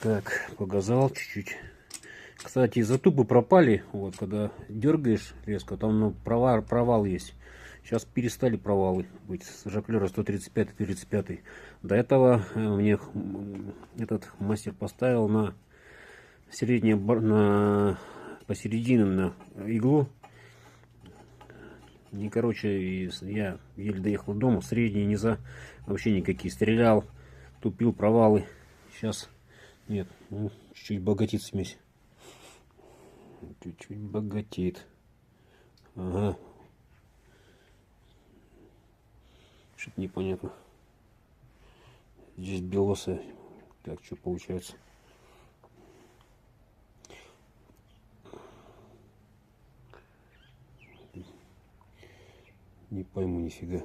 Так, погазал чуть-чуть. Кстати, изотопы пропали. Вот, когда дергаешь резко, там ну, провал есть. Сейчас перестали провалы быть с жаклера 135-35. До этого мне этот мастер поставил на среднее, посередине на иглу. И, короче, я еле доехал до дома. Средние низа вообще никакие. Стрелял, тупил, провалы. Сейчас нет, ну, чуть-чуть богатит смесь. Чуть-чуть богатеет. Ага. Что-то непонятно. Здесь белосы. Так, что получается? Не пойму нифига.